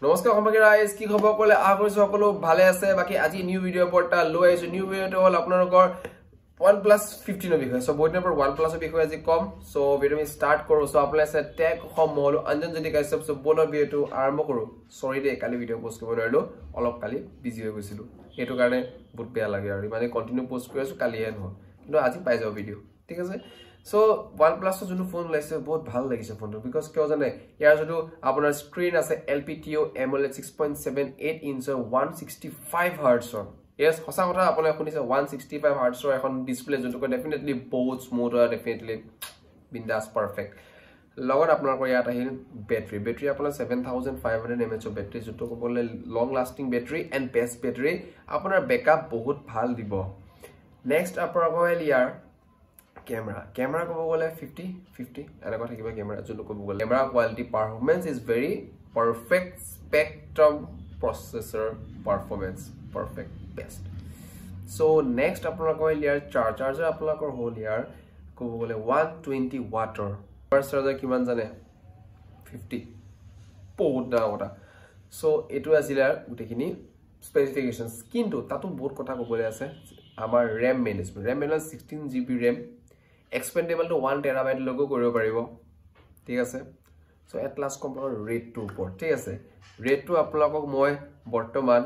নমস্কাৰ সম্পৰ্কে ৰাইজ কি খবৰ কলে আশা কৰিছো সকলো ভালে আছে বাকি আজি নিউ ভিডিও পৰ্টা লৈ আহিছো নিউ ভিডিওটো হল আপোনালোকৰ OnePlus 15 ৰ বিষয়ে সো বহুত দিনৰ পৰা OnePlus ৰ বিষয়ে আজি কম সো ভিডিও আমি স্টাৰ্ট কৰো সো আপোনালোকে টেক সমল অঞ্জন যদি গাইছ সব বনৰ ভিডিওটো আৰম্ভ কৰো সৰি দে কালি ভিডিও পোষ্ট কৰিব নোৱাৰিলো অলপ কালি বিজি হৈ গৈছিলো এটো কাৰণে বহুত বেয়া লাগে আৰু মানে কন্টিনিউ পোষ্ট কৰি আছো কালি এন হয় কিন্তু আজি পাই যাও ভিডিও ঠিক আছে So OnePlus to junu phone laise bahut bhal lagise phone to because kyo jane yar jodu apunar screen ase LPTO AMOLED 6.78 inch 165 Hz on yes hosa kotha apune khunise 165 Hz or ekhon display jodu ko definitely both smooth definitely bindas perfect logot apnar ko yat ahil battery apuna 7500 mAh battery jodu ko bole long lasting battery and best battery apunar backup bahut bhal dibo next apnar ko hel yar camera ko bole 50 ana kotha kiba camera jono ko bole camera quality performance is very perfect spectrum processor performance perfect best so next apna ko here charger apna ko hol here ko bole 120 watt charger kiman jane 50 poda ota so etu asila utekini specifications kintu tatu bahut kotha ko bole ase amar RAM management 16GB RAM expandable to 1 terabyte logo koribo paribo ঠিক আছে so at last compound rate to উপর ঠিক আছে rate two আপোনালোকক মই বৰ্তমান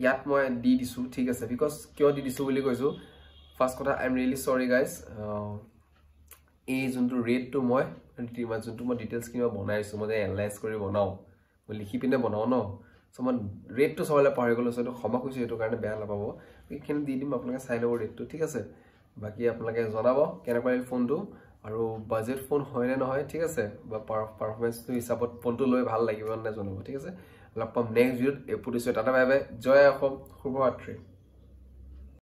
ইয়াত মই দি দিছো ঠিক আছে বিকজ কিয় দি দিছো বুলি কৈছো ফার্স্ট কথা I am really sorry guys এই যোনটো রেট টু মই যোনটো মই ডিটেইলস কিবা বনাইছো মই এনালাইজ কৰি বনাও মই লিখি পিনে বনাও ন সো মই ৰেট টু সবলে পাহৰি গলো সো ক্ষমা কৰিছো এটো কাৰণে বেয়া নাপাব এইখিনি দি দিম আপোনালোকে চাই লব ৰেট টু ঠিক আছে বাকি আপোনালোকে জনাব কেনেকৈ ফোনটো আৰু বাজেট ফোন হয় নে নহয় ঠিক আছে বা পারফরম্যান্স তো হিসাবত ফোনটো লৈ ভাল লাগিব না জনাব ঠিক আছে লগ পাম নেক্সট ভিডিওত এপিসোড টাটা বাই বাই জয় অসম শুভৰাত্ৰি